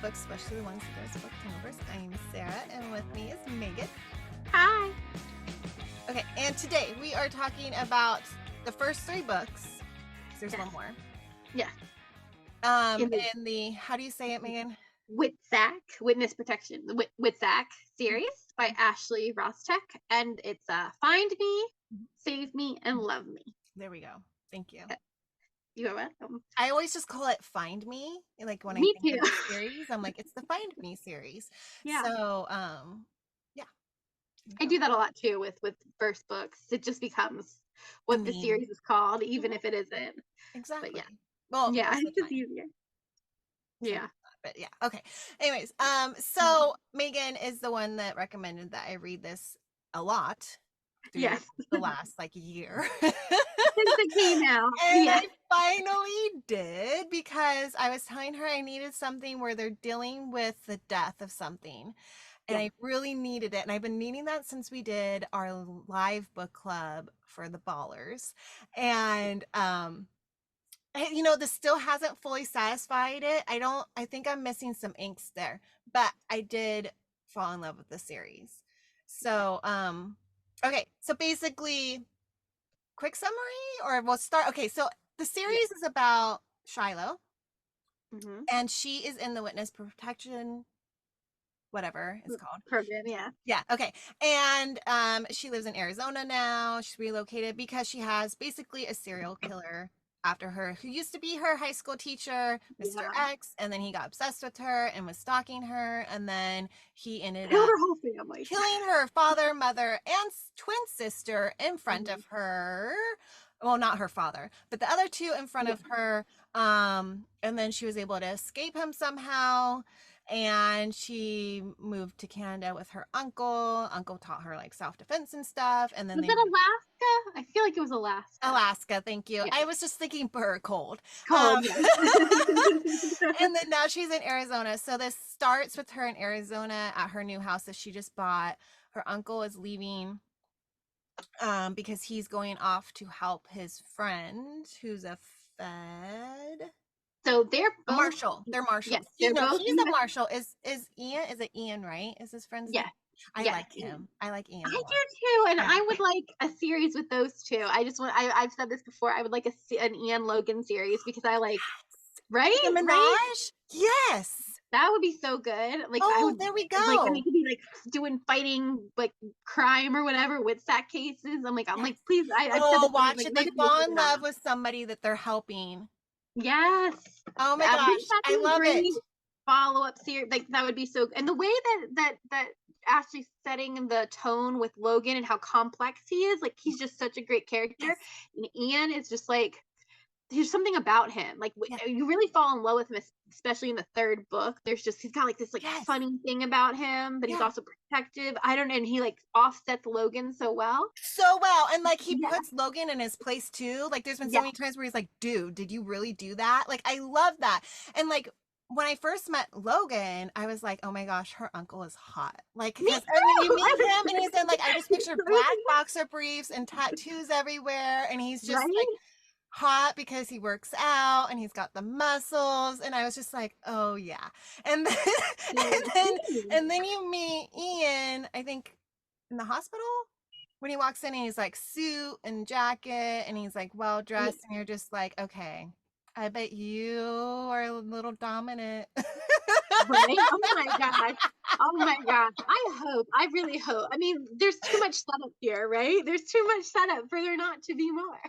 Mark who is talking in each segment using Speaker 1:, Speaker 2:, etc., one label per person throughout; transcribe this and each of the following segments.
Speaker 1: books, especially the ones that there's booktovers. I'm Sarah, and with me is Megan.
Speaker 2: Hi.
Speaker 1: Okay, and today we are talking about the first 3 books. There's one more.
Speaker 2: Yeah.
Speaker 1: In the how do you say it, Megan?
Speaker 2: WITSEC, Witness Protection, the WITSEC series by Ashley Rostek, and it's Find Me, Save Me, and Love Me.
Speaker 1: There we go. Thank you.
Speaker 2: You are welcome.
Speaker 1: I always just call it Find Me. Like when
Speaker 2: Me
Speaker 1: I think
Speaker 2: too.
Speaker 1: of the series, I'm like, it's the Find Me series.
Speaker 2: Yeah.
Speaker 1: So, yeah.
Speaker 2: I do that a lot too with first books. It just becomes what the series is called, even if it isn't.
Speaker 1: Exactly.
Speaker 2: But yeah.
Speaker 1: Well,
Speaker 2: yeah, it's just easier. Yeah.
Speaker 1: But yeah. Okay. Anyways, so Megan is the one that recommended that I read this a lot.
Speaker 2: Yes.
Speaker 1: The last year.
Speaker 2: Since it came out.
Speaker 1: And I finally did, because I was telling her I needed something where they're dealing with the death of something. And I really needed it. And I've been needing that since we did our live book club for the Ballers. And this still hasn't fully satisfied it. I think I'm missing some inks there, but I did fall in love with the series. So, okay. So basically, quick summary, or we'll start. Okay. So the series is about Shiloh, and she is in the witness protection, whatever it's called,
Speaker 2: program.
Speaker 1: Yeah. Okay. And she lives in Arizona now. She's relocated because she has basically a serial killer after her, who used to be her high school teacher, Mr. X, and then he got obsessed with her and was stalking her, and then he ended up
Speaker 2: her whole family,
Speaker 1: killing her father, mother, and twin sister in front of her. Well, not her father, but the other 2 in front of her. And then she was able to escape him somehow. And she moved to Canada with her uncle. Uncle taught her like self-defense and stuff. And then
Speaker 2: was it Alaska? I feel like it was Alaska.
Speaker 1: Alaska, thank you. Yeah. I was just thinking cold.
Speaker 2: Cold.
Speaker 1: And then now she's in Arizona. So this starts with her in Arizona at her new house that she just bought. Her uncle is leaving because he's going off to help his friend who's a Fed.
Speaker 2: So they're both
Speaker 1: Marshall. They're marshals.
Speaker 2: Yes,
Speaker 1: he's a marshal. Is Ian? Is it Ian? Right? Is his friend's name? I like him. I like Ian.
Speaker 2: I do too, and I would like a series with those 2. I just want. I've said this before. I would like an Ian Logan series because I like. Right?
Speaker 1: The Minaj?
Speaker 2: Right?
Speaker 1: Yes.
Speaker 2: That would be so good. Like,
Speaker 1: there we go.
Speaker 2: Like, and they could be like doing fighting, like crime or whatever with SAC cases. I'm like, please.
Speaker 1: Watch it. They fall in love with somebody that they're helping.
Speaker 2: Yes.
Speaker 1: Oh my gosh, I love it.
Speaker 2: Follow-up series, like that would be so good. And the way that Ashley's setting the tone with Logan and how complex he is, like he's just such a great character. Yes. And Ian is just like, there's something about him, like you really fall in love with him, especially in the 3rd book. He's got like this funny thing about him, but he's also protective. And he like offsets Logan so well,
Speaker 1: and like he puts Logan in his place too. Like there's been so many times where he's like, dude, did you really do that? Like I love that. And like when I first met Logan, I was like, oh my gosh, her uncle is hot. Like, you meet him and he's in like, I just pictured black boxer briefs and tattoos everywhere, and he's just like hot because he works out and he's got the muscles, and I was just like, oh yeah. And then and then you meet Ian, I think in the hospital, when he walks in and he's like suit and jacket and he's like well dressed, and you're just like, okay, I bet you are a little dominant.
Speaker 2: Right? Oh my gosh. I really hope. I mean, there's too much setup here, right? There's too much setup for there not to be more.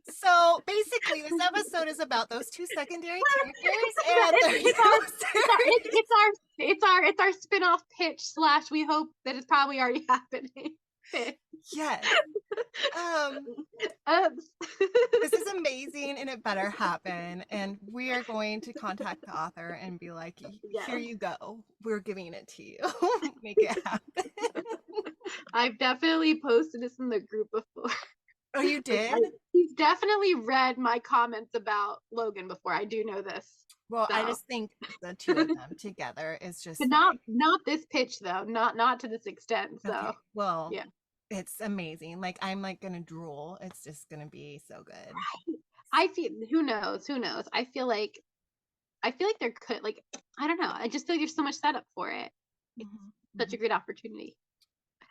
Speaker 1: So basically, this episode is about those 2 secondary characters, and
Speaker 2: it's our spin-off pitch / we hope that it's probably already happening.
Speaker 1: Yes. This is amazing, and it better happen. And we are going to contact the author and be like, here you go. We're giving it to you. Make it happen.
Speaker 2: I've definitely posted this in the group before.
Speaker 1: Oh, you did?
Speaker 2: He's definitely read my comments about Logan before. I do know this.
Speaker 1: Well, I just think the 2 of them together is just.
Speaker 2: But not this pitch though. Not to this extent. So
Speaker 1: okay. Well, yeah. It's amazing. Like I'm like gonna drool. It's just gonna be so good.
Speaker 2: I feel who knows. I feel like I feel like there could, like, I don't know. I just feel like there's so much setup for it. It's
Speaker 1: Mhm,
Speaker 2: such a
Speaker 1: mhm.
Speaker 2: great opportunity.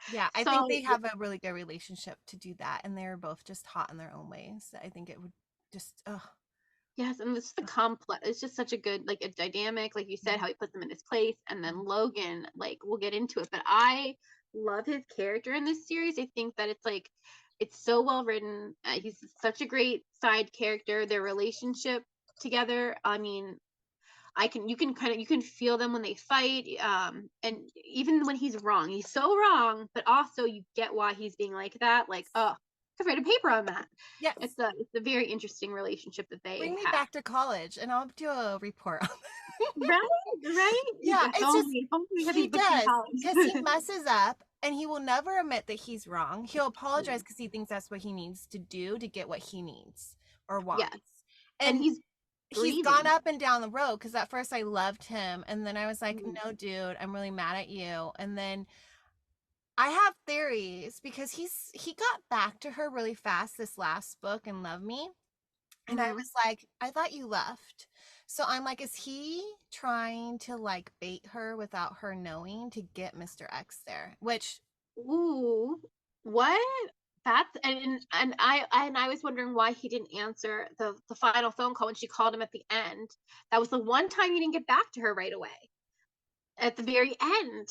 Speaker 1: Yeah, I think
Speaker 2: So
Speaker 1: they have a really good relationship to do that, and they're both just hot in their own ways. I think it would just, ugh,
Speaker 2: yes, and this is the
Speaker 1: ugh.
Speaker 2: complex. It's just such a good, like, a dynamic, like you said,
Speaker 1: Mhm,
Speaker 2: how he puts them in his place, and then
Speaker 1: mhm,
Speaker 2: Logan, like, we'll get into it, but I love his character in this series. I think that it's like it's so well written. He's such a great side character. Their relationship together. I mean, you can feel them when they fight. And even when he's wrong, he's so wrong, but also you get why he's being like that. Like, oh, I could write a paper on that.
Speaker 1: yes.
Speaker 2: It's a very interesting relationship that they
Speaker 1: Bring me
Speaker 2: have.
Speaker 1: back to college, and I'll do a report on it.
Speaker 2: Right, right.
Speaker 1: Yeah, it's just
Speaker 2: If only we had
Speaker 1: he
Speaker 2: these books in
Speaker 1: does, because he
Speaker 2: college.
Speaker 1: messes up, and he will never admit that he's wrong. He'll apologize
Speaker 2: Yeah.
Speaker 1: because he thinks that's what he needs to do to get what he needs or wants.
Speaker 2: Yes, and
Speaker 1: And
Speaker 2: he's
Speaker 1: he's gone
Speaker 2: grieving.
Speaker 1: up and down the road, because at first I loved him, and then I was like,
Speaker 2: Mhm.
Speaker 1: no, dude, I'm really mad at you. And then I have theories, because he got back to her really fast this last book in Love Me. And I
Speaker 2: Mhm.
Speaker 1: was like, I thought you left. So I'm like, is he trying to like bait her without her knowing to get Mr. X there? Which,
Speaker 2: Ooh, what? That's and I was wondering why he didn't answer the final phone call when she called him at the end. That was the one time he didn't get back to her right away. At the very end,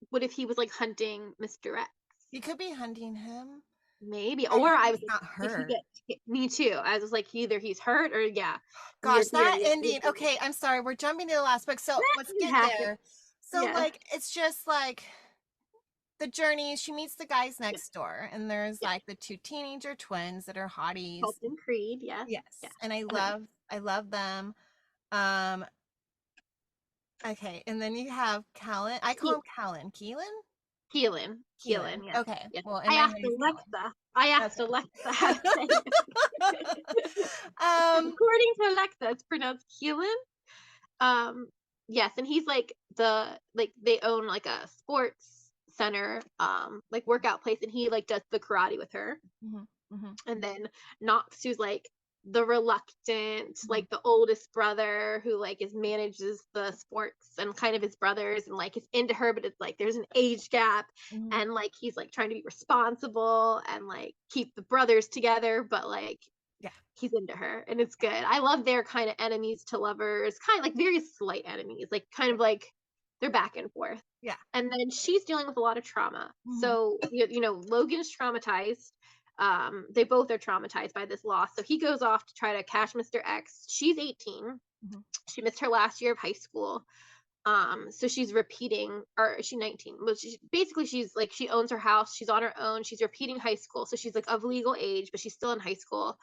Speaker 2: what if he was like hunting Mr. X?
Speaker 1: he could be hunting him.
Speaker 2: Maybe.
Speaker 1: I
Speaker 2: Or
Speaker 1: hope
Speaker 2: I was
Speaker 1: he's
Speaker 2: like,
Speaker 1: not
Speaker 2: did he
Speaker 1: hurt.
Speaker 2: get me too? I was like, either he's hurt or yeah, weird
Speaker 1: Gosh, that
Speaker 2: theory.
Speaker 1: ending. Okay, I'm sorry. We're jumping to the last book. So let's
Speaker 2: It
Speaker 1: get
Speaker 2: happened.
Speaker 1: there. So,
Speaker 2: Yeah.
Speaker 1: like, it's just like the journey. She meets the guys
Speaker 2: Yeah.
Speaker 1: next door, and there's
Speaker 2: Yeah.
Speaker 1: like the two teenager twins that are hotties.
Speaker 2: Colton Creed. Yes. Yeah.
Speaker 1: Yes, and
Speaker 2: Uh-huh.
Speaker 1: I love them. Um, okay, and then you have Callan. I call him Callan. Keelan?
Speaker 2: Keelan,
Speaker 1: Keelan.
Speaker 2: yes,
Speaker 1: Okay.
Speaker 2: yes.
Speaker 1: Well, in
Speaker 2: I
Speaker 1: my head
Speaker 2: asked
Speaker 1: he's Callan.
Speaker 2: Alexa. I asked
Speaker 1: Okay.
Speaker 2: Alexa how to say it.
Speaker 1: um,
Speaker 2: According to Alexa, it's pronounced Keelan. Um, yes, and he's like they own like a sports center, like workout place, and he like does the karate with her.
Speaker 1: mhm, mhm,
Speaker 2: And then Knox, who's like the reluctant,
Speaker 1: mhm,
Speaker 2: like the oldest brother who like is manages the sports and kind of his brothers and like is into her, but it's like there's an age gap,
Speaker 1: mhm.
Speaker 2: and like he's like trying to be responsible and like keep the brothers together, but like
Speaker 1: Yeah.
Speaker 2: he's into her and it's good. I love their kind of enemies to lovers, kind of like very slight enemies, like kind of like they're back and forth.
Speaker 1: Yeah.
Speaker 2: And then she's dealing with a lot of trauma.
Speaker 1: Mhm,
Speaker 2: So you know, Logan is traumatized. They both are traumatized by this loss. So he goes off to try to catch Mr. X. She's 18.
Speaker 1: mhm,
Speaker 2: She missed her last year of high school. So she's repeating, or is she 19? Well, basically she's like she owns her house. She's on her own. She's repeating high school, so she's like of legal age, but she's still in high school.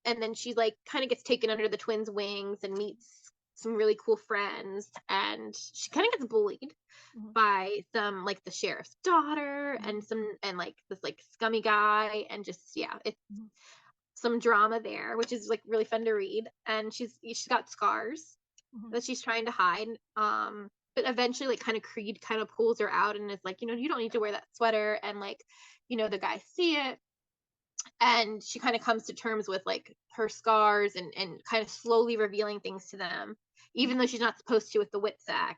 Speaker 2: And then she like kind of gets taken under the twins' wings and meets some really cool friends, and she kind of gets bullied
Speaker 1: mhm,
Speaker 2: by some like the sheriff's daughter
Speaker 1: mhm,
Speaker 2: and some and like this like scummy guy, and just yeah, it's
Speaker 1: mhm,
Speaker 2: some drama there, which is like really fun to read. And she's got scars
Speaker 1: mhm.
Speaker 2: that she's trying to hide. But eventually like kind of Creed kind of pulls her out and is like, you know, you don't need to wear that sweater, and like, you know, the guys see it, and she kind of comes to terms with like her scars and kind of slowly revealing things to them, even though she's not supposed to with the WITSEC,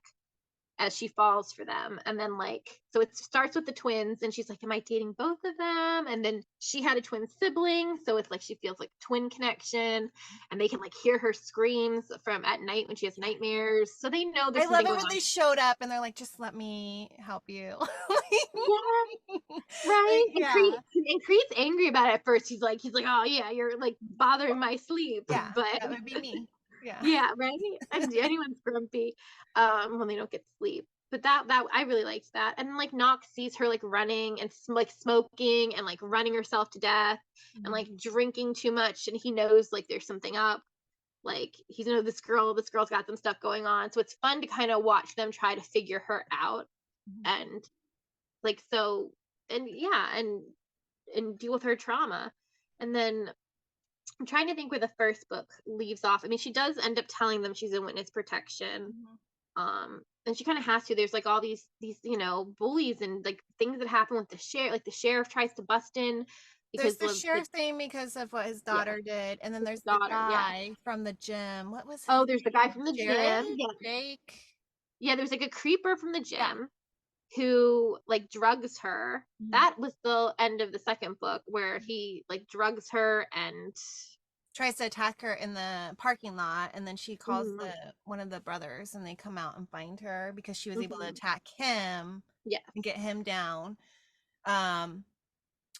Speaker 2: as she falls for them. And then like so it starts with the twins, and she's like, am I dating both of them? And then she had a twin sibling, so it's like she feels like twin connection, and they can like hear her screams from at night when she has nightmares, so they know
Speaker 1: I
Speaker 2: there's
Speaker 1: love
Speaker 2: something
Speaker 1: it
Speaker 2: going
Speaker 1: when
Speaker 2: on.
Speaker 1: they showed up and they're like, just let me help you.
Speaker 2: Yeah, right.
Speaker 1: Like, yeah.
Speaker 2: And Creed's angry about it at first. He's like, oh yeah, you're like bothering my sleep.
Speaker 1: Yeah.
Speaker 2: But
Speaker 1: That would be me. Yeah.
Speaker 2: yeah, right. And anyone's grumpy when they don't get sleep. But that I really liked that. And like Knox sees her like running and like smoking and like running herself to death and
Speaker 1: Mhm,
Speaker 2: like drinking too much, and he knows like there's something up. Like he's, you know, this girl's got some stuff going on. So it's fun to kind of watch them try to figure her out,
Speaker 1: mhm,
Speaker 2: and like so and yeah, and deal with her trauma. And then I'm trying to think where the first book leaves off. I mean, she does end up telling them she's in witness protection.
Speaker 1: mhm,
Speaker 2: And she kind of has to. There's like all these, you know, bullies and like things that happen with the sheriff. Like the sheriff tries to bust in
Speaker 1: There's
Speaker 2: because
Speaker 1: the
Speaker 2: like
Speaker 1: sheriff thing because of what his
Speaker 2: yeah,
Speaker 1: daughter did, and then
Speaker 2: his
Speaker 1: there's the
Speaker 2: daughter, yeah.
Speaker 1: guy from the gym. What was his
Speaker 2: Oh, there's the guy
Speaker 1: name?
Speaker 2: from the
Speaker 1: Jared?
Speaker 2: gym. Yeah.
Speaker 1: Jake?
Speaker 2: Yeah, there's like a creeper from the
Speaker 1: Yeah.
Speaker 2: gym who like drugs her.
Speaker 1: Mhm.
Speaker 2: That was the end of the second book where he like drugs her and
Speaker 1: Tries to attack her in the parking lot, and then she calls
Speaker 2: mhm,
Speaker 1: one of the brothers, and they come out and find her because she was able to
Speaker 2: mhm.
Speaker 1: attack him
Speaker 2: Yes.
Speaker 1: and get him down. Um,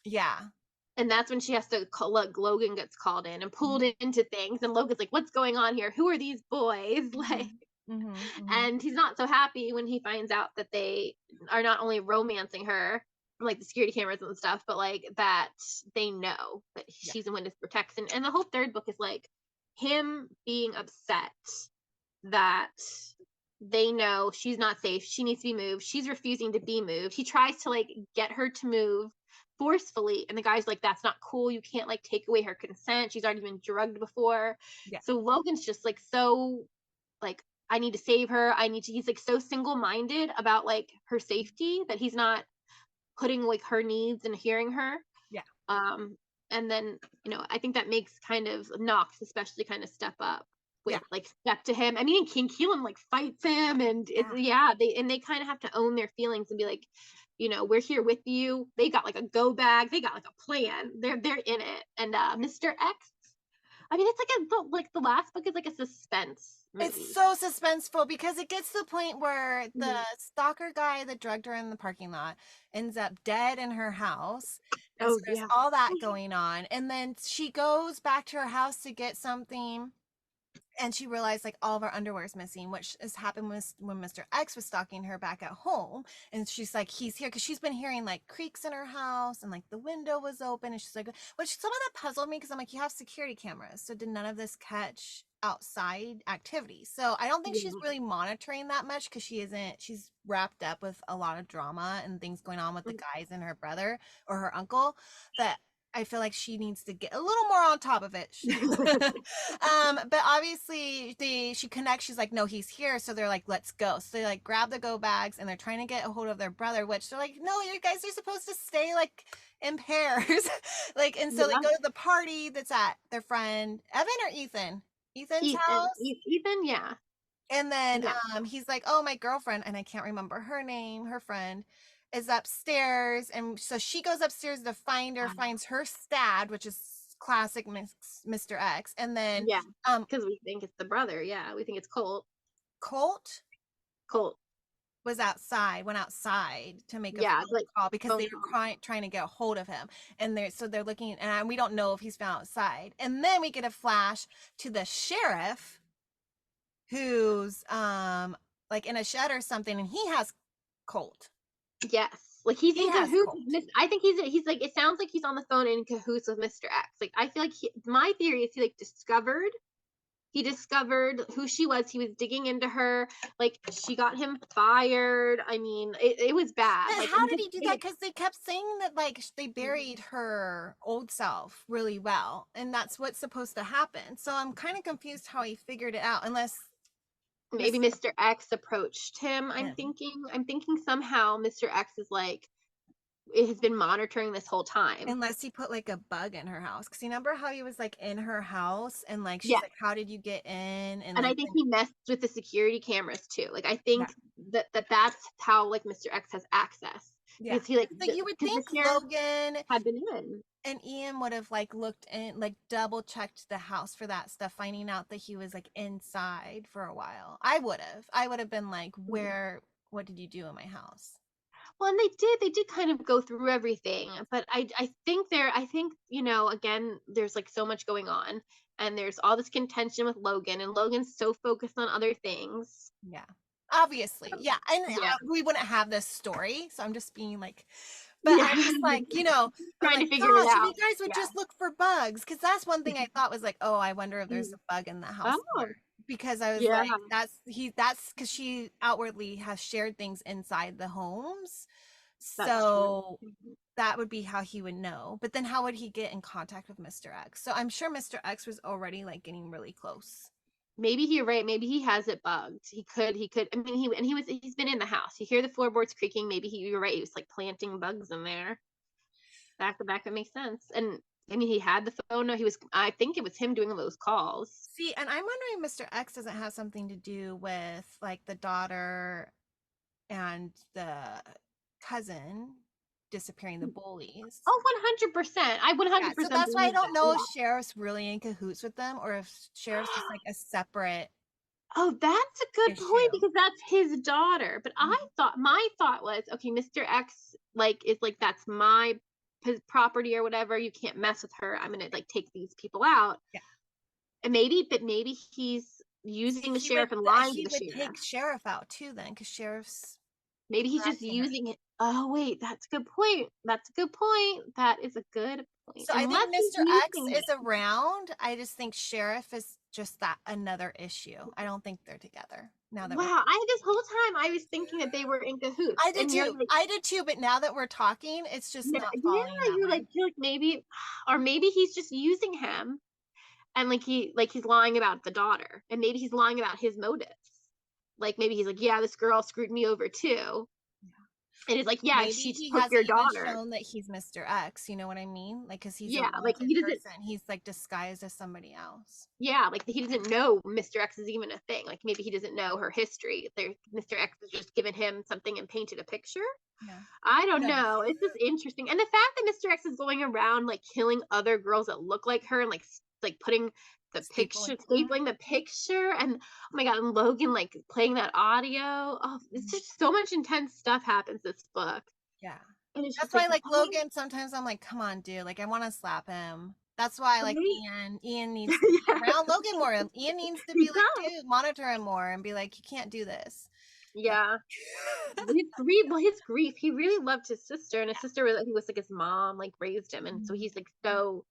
Speaker 1: yeah.
Speaker 2: And that's when she has to call, like Logan gets called in and pulled
Speaker 1: Mhm.
Speaker 2: into things, and Logan's like, "What's going on here? Who are these boys?" Like,
Speaker 1: Mhm. Mhm. Mhm.
Speaker 2: and he's not so happy when he finds out that they are not only romancing her from like the security cameras and stuff, but like that they know that
Speaker 1: Yeah.
Speaker 2: she's in witness protection. And the whole third book is like him being upset that they know she's not safe. She needs to be moved. She's refusing to be moved. He tries to like get her to move forcefully, and the guy's like, "That's not cool. You can't like take away her consent. She's already been drugged before."
Speaker 1: Yeah.
Speaker 2: So Logan's just like so like, I need to save her. I need to. He's like so single minded about like her safety that he's not putting like her needs and hearing her.
Speaker 1: Yeah.
Speaker 2: Um, and then, I think that makes kind of Knox especially kind of step up
Speaker 1: Yeah.
Speaker 2: with like step to him. I mean, King Keelan like fights him, and
Speaker 1: Yeah.
Speaker 2: yeah, they kind of have to own their feelings and be like, we're here with you. They got like a go bag. They got like a plan. They're in it. And Mr. X. I mean, it's like the last book is like a suspense
Speaker 1: It's
Speaker 2: movie.
Speaker 1: so suspenseful because it gets to the point where the
Speaker 2: Mhm.
Speaker 1: stalker guy that drugged her in the parking lot ends up dead in her house. And so
Speaker 2: Oh
Speaker 1: there's
Speaker 2: yeah.
Speaker 1: all that going on. And then she goes back to her house to get something, and she realized like all of her underwear is missing, which has happened when Mr. X was stalking her back at home. And she's like, he's here because she's been hearing like creaks in her house, and like the window was open, and she's like, which some of that puzzled me because I'm like, you have security cameras, so did none of this catch outside activity? So I don't think she's
Speaker 2: Yeah.
Speaker 1: really monitoring that much because she's wrapped up with a lot of drama and things going on with the guys and her brother or her uncle, that I feel like she needs to get a little more on top of it. But obviously she connects, she's like, no, he's here. So they're like, let's go. So they like grab the go bags and they're trying to get a hold of their brother, which they're like, no, you guys are supposed to stay like in pairs. Like, and so they
Speaker 2: Yeah.
Speaker 1: go to the party that's at their friend Evan or Ethan's house.
Speaker 2: Ethan, yeah.
Speaker 1: And then
Speaker 2: Yeah.
Speaker 1: he's like, oh, my girlfriend, and I can't remember her name, her friend is upstairs. And so she goes upstairs to find her, finds her stabbed, which is classic Mr. X. And then
Speaker 2: Yeah.
Speaker 1: um
Speaker 2: Because we think it's the brother. Yeah. We think it's
Speaker 1: Colt
Speaker 2: Colt.
Speaker 1: went outside to make a
Speaker 2: Yeah.
Speaker 1: phone
Speaker 2: Like
Speaker 1: call because
Speaker 2: phone
Speaker 1: they were
Speaker 2: call.
Speaker 1: trying to get a hold of him. And they're looking, and we don't know if he's found outside. And then we get a flash to the sheriff who's like in a shed or something, and he has Colt.
Speaker 2: Yes. Like he's
Speaker 1: He
Speaker 2: in
Speaker 1: has
Speaker 2: cahoots with
Speaker 1: Colt.
Speaker 2: I think he's like, it sounds like he's on the phone in cahoots with Mr. X. Like I feel like my theory is he discovered who she was. He was digging into her. Like she got him fired. I mean, it was bad.
Speaker 1: But
Speaker 2: Like
Speaker 1: how did
Speaker 2: because
Speaker 1: he do that? Because they kept saying that like they buried her old self really well, and that's what's supposed to happen. So I'm kind of confused how he figured it out, unless
Speaker 2: maybe
Speaker 1: Miss
Speaker 2: Mr. X approached him. I'm
Speaker 1: him.
Speaker 2: thinking. I'm thinking somehow Mr. X is like it has been monitoring this whole time.
Speaker 1: Unless he put like a bug in her house. Because you remember how he was like in her house and like she's
Speaker 2: Yeah.
Speaker 1: like, how did you get in? And
Speaker 2: And I
Speaker 1: like,
Speaker 2: think he messed with the security cameras too. Like I
Speaker 1: yeah.
Speaker 2: think that's how like Mr. X has access
Speaker 1: Yeah.
Speaker 2: because he like
Speaker 1: So you would
Speaker 2: because the
Speaker 1: think
Speaker 2: sheriff
Speaker 1: Logan
Speaker 2: had been in.
Speaker 1: and Ian would have like looked in, like double checked the house for that stuff, finding out that he was like inside for a while. I would have been like, what did you do in my house?
Speaker 2: Well, and they did kind of go through everything, but I think again there's like so much going on, and there's all this contention with Logan, and Logan's so focused on other things.
Speaker 1: Yeah. Obviously. Yeah. And
Speaker 2: Yeah.
Speaker 1: we wouldn't have this story. So I'm just being like, but
Speaker 2: Yeah.
Speaker 1: I'm just like, I'm
Speaker 2: Trying
Speaker 1: like,
Speaker 2: to figure it
Speaker 1: gosh, if you
Speaker 2: out.
Speaker 1: guys would
Speaker 2: Yeah.
Speaker 1: just look for bugs, because that's one thing I thought was like, oh, I wonder if there's
Speaker 2: Mm.
Speaker 1: a bug in the house
Speaker 2: Oh,
Speaker 1: somewhere. Because I was
Speaker 2: yeah,
Speaker 1: like, that's because she outwardly has shared things inside the homes.
Speaker 2: that's true.
Speaker 1: So that would be how he would know. But then how would he get in contact with Mr. X? So I'm sure Mr. X was already like getting really close.
Speaker 2: Maybe you're right. Maybe he has it bugged. He could. I mean, he's been in the house. You hear the floorboards creaking. Maybe you're right. He was like planting bugs in there. That makes sense. And I mean, he had the phone. No, he was. I think it was him doing those calls.
Speaker 1: See, and I'm wondering if Mr. X doesn't have something to do with like the daughter and the cousin disappearing, the bullies.
Speaker 2: Oh, 100%. I
Speaker 1: Yeah, so
Speaker 2: 100%
Speaker 1: that's why I
Speaker 2: believe
Speaker 1: don't
Speaker 2: that.
Speaker 1: know if
Speaker 2: Yeah.
Speaker 1: Sheriff's really in cahoots with them or if Sheriff's just like a separate
Speaker 2: Oh, that's a good point
Speaker 1: issue.
Speaker 2: because that's his daughter. But I
Speaker 1: Mhm.
Speaker 2: thought my thought was, okay, Mr. X like is like that's my property or whatever. You can't mess with her. I'm gonna like take these people out.
Speaker 1: Yeah.
Speaker 2: And maybe he's
Speaker 1: See,
Speaker 2: using the sheriff and lying to
Speaker 1: he
Speaker 2: the
Speaker 1: would
Speaker 2: sheriff.
Speaker 1: take Sheriff out too then, because Sheriff's
Speaker 2: Maybe he's just
Speaker 1: harassing her.
Speaker 2: using it. Oh wait, that's a good point. That's a good point. That is a good point.
Speaker 1: So I think
Speaker 2: Unless he's
Speaker 1: Mr. X
Speaker 2: using
Speaker 1: is
Speaker 2: it.
Speaker 1: around. I just think Sheriff is just that another issue. I don't think they're together now that we're
Speaker 2: Wow, I this whole time I was thinking that they were in cahoots,
Speaker 1: I did
Speaker 2: and you're
Speaker 1: too.
Speaker 2: like,
Speaker 1: I did too, but now that we're talking, it's just
Speaker 2: yeah,
Speaker 1: not falling
Speaker 2: yeah,
Speaker 1: that way.
Speaker 2: you're like maybe, or maybe he's just using him, and like he's lying about the daughter, and maybe he's lying about his motives. Like maybe he's like, yeah, this girl screwed me over too, and he's like, yeah,
Speaker 1: Maybe
Speaker 2: she
Speaker 1: he
Speaker 2: took
Speaker 1: hasn't
Speaker 2: your
Speaker 1: even
Speaker 2: daughter.
Speaker 1: shown that he's Mr. X, you know what I mean? Like, because he's a
Speaker 2: Yeah, like
Speaker 1: wanted
Speaker 2: he doesn't.
Speaker 1: person. He's like disguised as somebody else.
Speaker 2: Yeah, like he doesn't know Mr. X is even a thing. Like maybe he doesn't know her history. Mr. X has just given him something and painted a picture.
Speaker 1: Yeah.
Speaker 2: I
Speaker 1: Who
Speaker 2: don't
Speaker 1: knows?
Speaker 2: know. It's just interesting. And the fact that Mr. X is going around like killing other girls that look like her and like putting the picture,
Speaker 1: Stapling.
Speaker 2: stapling the picture, and oh my god, and Logan like playing that audio. Oh, it's just so much intense stuff happens this book.
Speaker 1: Yeah.
Speaker 2: And it's
Speaker 1: That's
Speaker 2: just
Speaker 1: why,
Speaker 2: like,
Speaker 1: like,
Speaker 2: oh,
Speaker 1: Logan, sometimes I'm like, come on, dude. Like, I want to slap him. That's why, like,
Speaker 2: right?
Speaker 1: Ian. Ian needs to be
Speaker 2: Yeah,
Speaker 1: around Logan more. Ian needs to
Speaker 2: he
Speaker 1: be like,
Speaker 2: does.
Speaker 1: dude, monitor him more and be like, you can't do this. Like,
Speaker 2: Yeah. His grief, he really loved his sister, and his sister was, he was like his mom, like raised him, and so
Speaker 1: mhm,
Speaker 2: he's like so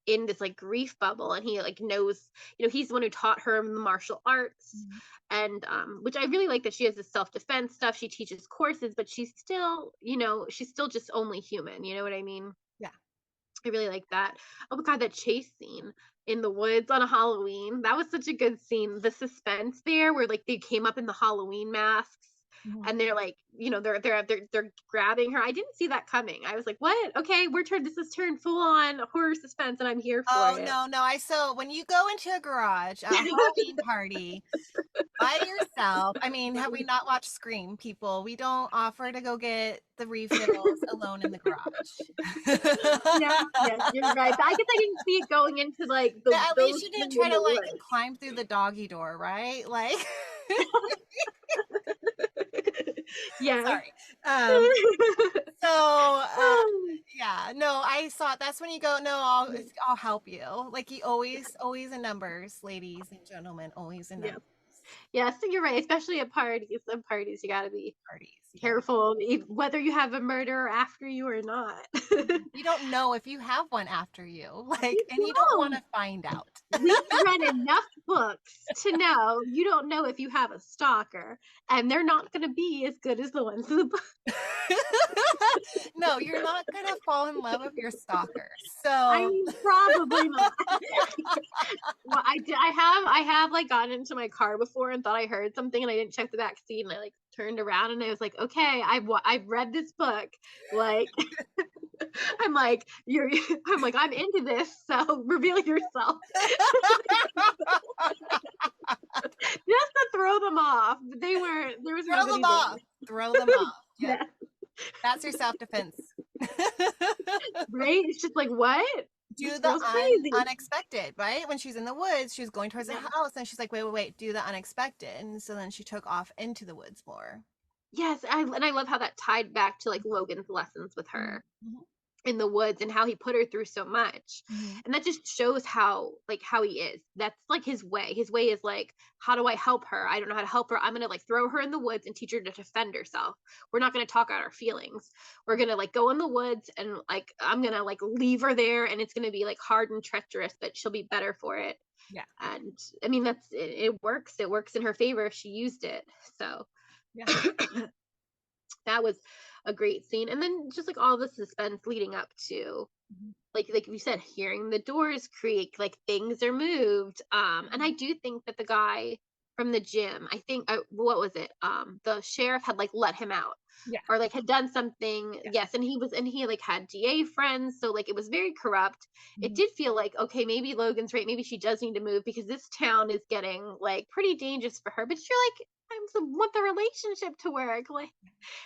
Speaker 2: in this like grief bubble, and he like knows, he's the one who taught her martial arts,
Speaker 1: mhm.
Speaker 2: and which I really like that she has this self-defense stuff. She teaches courses, but she's still, she's still just only human. You know what I mean?
Speaker 1: Yeah.
Speaker 2: I really like that. Oh my god, that chase scene in the woods on a Halloween. That was such a good scene. The suspense there where like they came up in the Halloween masks
Speaker 1: Mhm.
Speaker 2: and they're like, they're grabbing her. I didn't see that coming. I was like, "What? Okay, this is turned full on horror suspense and I'm here for
Speaker 1: Oh,
Speaker 2: it."
Speaker 1: no, no. So when you go into a garage at a Halloween party by yourself, I mean, have we not watched Scream, people? We don't offer to go get the refills alone in the garage.
Speaker 2: Yeah, yes, you're right. I guess I didn't see it going into like
Speaker 1: But
Speaker 2: the
Speaker 1: at least
Speaker 2: ghost
Speaker 1: you didn't
Speaker 2: thing
Speaker 1: try
Speaker 2: in
Speaker 1: to
Speaker 2: the
Speaker 1: like
Speaker 2: woods.
Speaker 1: climb through the doggy door, right? Like,
Speaker 2: Yes.
Speaker 1: sorry. Um, so yeah, no, I saw that's when you go, no, I'll help you. Like he always in numbers, ladies and gentlemen, always in
Speaker 2: Yeah.
Speaker 1: numbers.
Speaker 2: Yeah, so you're right, especially at parties. Some parties you gotta be
Speaker 1: Parties. You gotta
Speaker 2: careful, whether you have a murderer after you or not.
Speaker 1: you don't know if you have one after you. Like,
Speaker 2: You
Speaker 1: and you don't want
Speaker 2: don't.
Speaker 1: to find out.
Speaker 2: We've read enough books to know you don't know if you have a stalker, and they're not gonna be as good as the ones in the book.
Speaker 1: No, you're not gonna fall in love with your stalker.
Speaker 2: I
Speaker 1: So
Speaker 2: mean, probably not. Well, I have like gotten into my car before and thought I heard something and I didn't check the back seat and I like turned around and I was like, okay, I've read this book. Like I'm like, I'm like, I'm into this, so reveal yourself. Just to throw them off. But they weren't there was
Speaker 1: throw
Speaker 2: nobody
Speaker 1: them
Speaker 2: there.
Speaker 1: off. Throw them off. Yep.
Speaker 2: Yeah.
Speaker 1: That's your self-defense.
Speaker 2: Right? It's just like, what?
Speaker 1: Do
Speaker 2: This
Speaker 1: the
Speaker 2: girl's crazy.
Speaker 1: unexpected, right? When she's in the woods, she was going towards the
Speaker 2: Yeah.
Speaker 1: house and she's like, wait, do the unexpected. And so then she took off into the woods more.
Speaker 2: Yes, and I love how that tied back to like Logan's lessons with
Speaker 1: Mhm,
Speaker 2: her
Speaker 1: mhm,
Speaker 2: in the woods and how he put her through so much.
Speaker 1: mhm.
Speaker 2: And that just shows how he is. That's like his way. His way is like, how do I help her? I don't know how to help her. I'm gonna like throw her in the woods and teach her to defend herself. We're not gonna talk out our feelings. We're gonna like go in the woods and like I'm gonna like leave her there and it's gonna be like hard and treacherous, but she'll be better for it.
Speaker 1: Yeah.
Speaker 2: And I mean it works. It works in her favor if she used it. So
Speaker 1: Yeah.
Speaker 2: that was a great scene. And then just like all the suspense leading up to
Speaker 1: Mhm,
Speaker 2: like you said, hearing the doors creak, like things are moved. And I
Speaker 1: mhm.
Speaker 2: do think that the guy from the gym. I think what was it? The sheriff had like let him out
Speaker 1: Yeah.
Speaker 2: or like had done something.
Speaker 1: Yeah.
Speaker 2: Yes, and he like had DA friends, so like it was very corrupt. It
Speaker 1: Mhm.
Speaker 2: did feel like okay, maybe Logan's right. Maybe she does need to move because this town is getting like pretty dangerous for her. But you're like, want the relationship to work, like,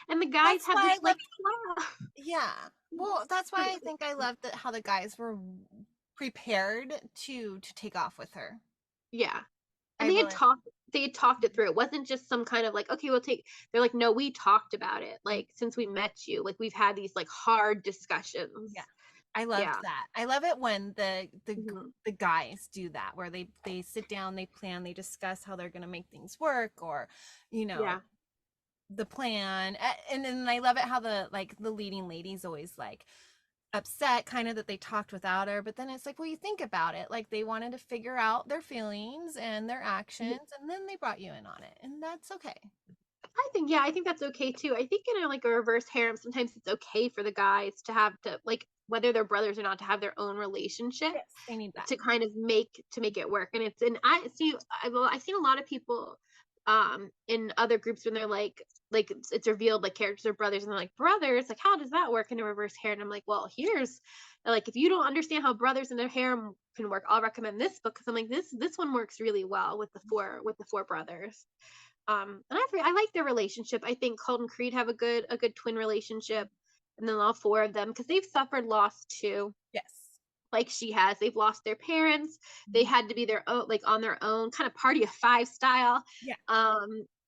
Speaker 2: and the guys
Speaker 1: That's
Speaker 2: have this
Speaker 1: why,
Speaker 2: like
Speaker 1: like, yeah. Well, that's why I think I love that how the guys were prepared to take off with her.
Speaker 2: yeah.
Speaker 1: I
Speaker 2: And
Speaker 1: really.
Speaker 2: they had talked it through. It wasn't just some kind of like, okay, we'll take they're like, no, we talked about it. Like since we met you, like we've had these like hard discussions.
Speaker 1: Yeah. I loved
Speaker 2: Yeah.
Speaker 1: that. I love it when
Speaker 2: Mhm.
Speaker 1: the guys do that, where they sit down, they plan, they discuss how they're gonna make things work, or you know
Speaker 2: Yeah.
Speaker 1: the plan. And then I love it how the leading lady's always like upset, kind of that they talked without her. But then it's like, well, you think about it, like they wanted to figure out their feelings and their
Speaker 2: Yeah.
Speaker 1: actions, and then they brought you in on it, and that's okay.
Speaker 2: I think that's okay too. I think in like a reverse harem, sometimes it's okay for the guys to have to like whether they're brothers or not to have their own relationship
Speaker 1: Yes, they need that.
Speaker 2: to kind of make it work. And I've seen a lot of people in other groups when they're like it's revealed like characters are brothers and they're like brothers, like how does that work in a reverse harem? And I'm like, well, here's like if you don't understand how brothers in their harem can work, I'll recommend this book because I'm like this one works really well with the four brothers. And I like their relationship. I think Colt and Creed have a good twin relationship, and then all four of them because they've suffered loss too,
Speaker 1: Yes.
Speaker 2: like she has. They've lost their parents. They
Speaker 1: Mhm.
Speaker 2: had to be their own, like on their own, kind of party of five style.
Speaker 1: Yeah.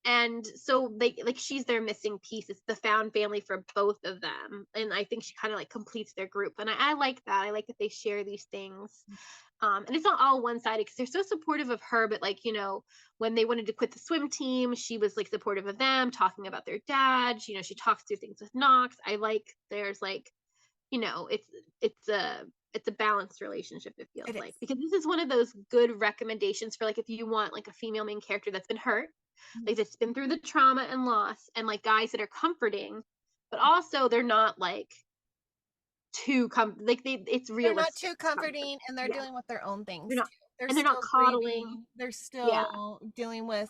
Speaker 2: And so they like she's their missing piece. It's the found family for both of them, and I think she kind of like completes their group. And I like that. I like that they share these things. And it's not all one sided because they're so supportive of her, but like, when they wanted to quit the swim team, she was like supportive of them, talking about their dad. She talks through things with Knox. I like there's like, you know, it's a balanced relationship, it feels
Speaker 1: It is.
Speaker 2: like. Because this is one of those good recommendations for like if you want like a female main character that's been hurt,
Speaker 1: Mhm.
Speaker 2: like that's been through the trauma and loss, and like guys that are comforting, but also they're not like like it's
Speaker 1: They're not
Speaker 2: realistic
Speaker 1: too
Speaker 2: comfort.
Speaker 1: comforting, and they're
Speaker 2: Yeah.
Speaker 1: dealing with their own
Speaker 2: They're
Speaker 1: things
Speaker 2: not
Speaker 1: too. They're
Speaker 2: and they're not
Speaker 1: still
Speaker 2: coddling.
Speaker 1: grieving. They're
Speaker 2: Yeah.
Speaker 1: still dealing with,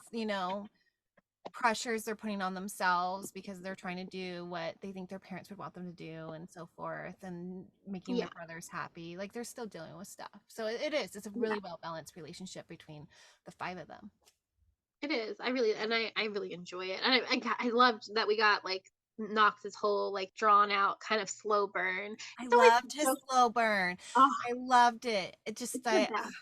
Speaker 1: pressures they're putting on themselves because they're trying to do what they think their parents would want them to do and so forth, and making their
Speaker 2: Yeah.
Speaker 1: brothers happy. Like they're still dealing with stuff. So it is. It's a
Speaker 2: Yeah.
Speaker 1: really well balanced relationship between the five of them.
Speaker 2: It is. I really enjoy it. And I loved that we got like Knox's whole like drawn out kind of slow burn.
Speaker 1: I
Speaker 2: It's always
Speaker 1: loved his
Speaker 2: so
Speaker 1: slow burn.
Speaker 2: oh,
Speaker 1: I loved it. It just
Speaker 2: it's the best.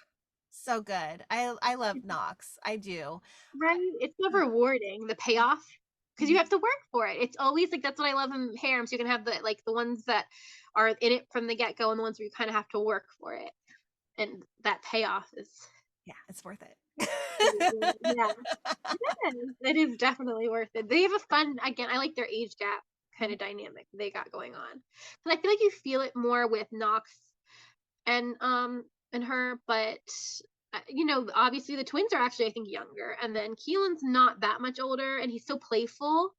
Speaker 1: so good. I love Knox. I do.
Speaker 2: Right? It's so rewarding, the payoff. Because you
Speaker 1: Mhm.
Speaker 2: have to work for it. It's always like that's what I love in harems. You can have the ones that are in it from the get go and the ones where you kind of have to work for it. And that payoff is
Speaker 1: Yeah, it's worth
Speaker 2: really good.
Speaker 1: it.
Speaker 2: Yeah. It is definitely worth it. They have a fun again, I like their age gap kind of dynamic they got going on. Because I feel like you feel it more with Knox and her, but obviously the twins are actually I think younger, and then Keelan's not that much older, and he's so playful.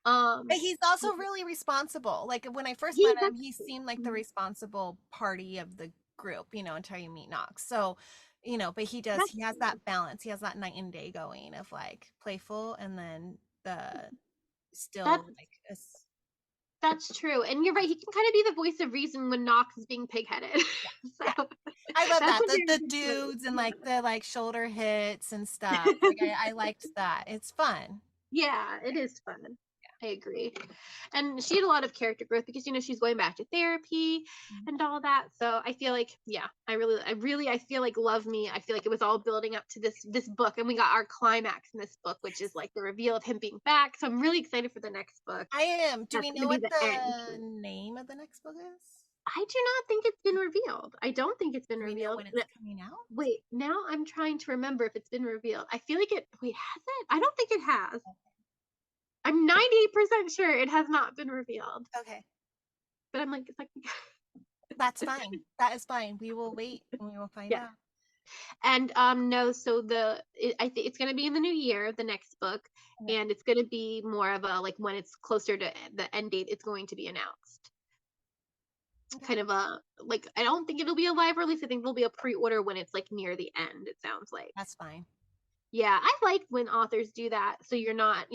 Speaker 1: But
Speaker 2: Um,
Speaker 1: he's also really responsible. Like when I first met
Speaker 2: he
Speaker 1: him, he
Speaker 2: that's
Speaker 1: seemed like the responsible party of the group, until you meet Knox. So, but he has
Speaker 2: true.
Speaker 1: that balance. He has that night and day going of like playful, and then the still
Speaker 2: That's
Speaker 1: like
Speaker 2: that's true, and you're right. He can kind of be the voice of reason when Knox is being pigheaded.
Speaker 1: yeah.
Speaker 2: So
Speaker 1: I love
Speaker 2: that's
Speaker 1: that.
Speaker 2: a
Speaker 1: The
Speaker 2: very good point.
Speaker 1: dudes and
Speaker 2: Yeah.
Speaker 1: like the like shoulder hits and stuff. Like I liked that. It's fun.
Speaker 2: Yeah, it is fun. I agree. And she had a lot of character growth because she's going back to therapy
Speaker 1: Mhm.
Speaker 2: and all that. So I feel like yeah, I feel like Love Me. I feel like it was all building up to this book and we got our climax in this book which is like the reveal of him being back. So I'm really excited for the next book.
Speaker 1: I am. Do
Speaker 2: That's
Speaker 1: we
Speaker 2: going to
Speaker 1: know
Speaker 2: be
Speaker 1: what
Speaker 2: the end.
Speaker 1: the name of the next book is?
Speaker 2: I do not think it's been revealed. I don't think it's been
Speaker 1: Do we know
Speaker 2: revealed.
Speaker 1: when it's coming out?
Speaker 2: Wait, now I'm trying to remember if it's been revealed. I feel like it wait, has it? I don't think it has. I'm 98% sure it has not been revealed.
Speaker 1: Okay.
Speaker 2: But I'm like, it's like,
Speaker 1: That's fine. That is fine. We will wait and we will find
Speaker 2: yeah.
Speaker 1: out.
Speaker 2: And no, so I think it's gonna be in the new year, the next book,
Speaker 1: Okay.
Speaker 2: and it's gonna be more of a like when it's closer to the end date, it's going to be announced.
Speaker 1: Okay.
Speaker 2: Kind of a like I don't think it'll be a live release. I think there'll be a pre-order when it's like near the end. It sounds like.
Speaker 1: That's fine.
Speaker 2: Yeah, I like when authors do that, so you're not,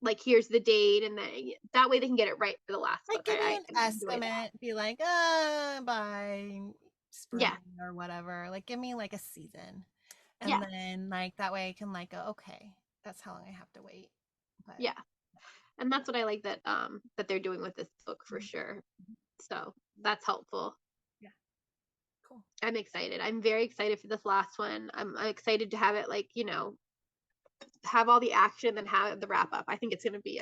Speaker 2: like, here's the date, and then that way they can get it right for the last
Speaker 1: Like,
Speaker 2: book.
Speaker 1: give me
Speaker 2: I
Speaker 1: an
Speaker 2: enjoy that.
Speaker 1: estimate, be like, by spring
Speaker 2: Yeah,
Speaker 1: or whatever. Like, give me like a season. And
Speaker 2: yeah,
Speaker 1: then like that way I can like go, okay, that's how long I have to wait. But
Speaker 2: yeah, and that's what I like that they're doing with this book for
Speaker 1: mhm,
Speaker 2: sure. So that's helpful.
Speaker 1: yeah, cool.
Speaker 2: I'm excited. I'm very excited for this last one. I'm excited to have it, like, have all the action and have the wrap up. I think it's gonna be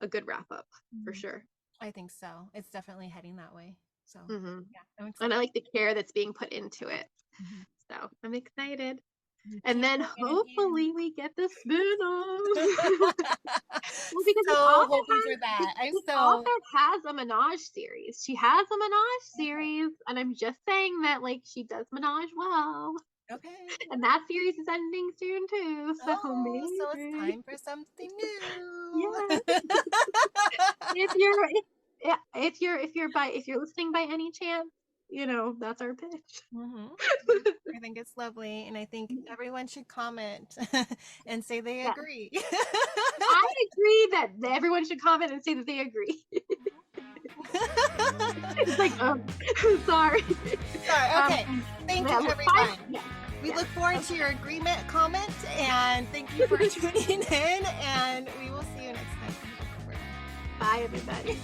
Speaker 2: a good wrap up for
Speaker 1: Mhm.
Speaker 2: sure.
Speaker 1: I think so. It's definitely heading that way. So
Speaker 2: Hmm.
Speaker 1: yeah, I'm
Speaker 2: And I
Speaker 1: excited.
Speaker 2: like the care that's being put into it.
Speaker 1: Mhm.
Speaker 2: So I'm excited.
Speaker 1: Me
Speaker 2: And
Speaker 1: too.
Speaker 2: then
Speaker 1: And you.
Speaker 2: hopefully we get the spin-off. Well, because
Speaker 1: So hoping for that. I'm
Speaker 2: this
Speaker 1: so
Speaker 2: author has a menage series. She has a menage series, and I'm just saying that, like, she does menage well.
Speaker 1: okay.
Speaker 2: And that series is ending soon too, so
Speaker 1: Oh, so it's
Speaker 2: maybe.
Speaker 1: time for something new.
Speaker 2: Yeah. If you're if yeah, if you're listening by any chance, that's our pitch.
Speaker 1: Hmm. I think it's lovely, and I think everyone should comment and say they
Speaker 2: Yeah.
Speaker 1: agree.
Speaker 2: I agree that everyone should comment and say that they agree. It's like, sorry.
Speaker 1: Sorry. Okay. Thank you,
Speaker 2: Yeah, look,
Speaker 1: everyone.
Speaker 2: yeah,
Speaker 1: We
Speaker 2: yeah.
Speaker 1: look forward to
Speaker 2: Okay.
Speaker 1: your agreement comment, and thank you for tuning in. And we will see you next time.
Speaker 2: Bye, everybody.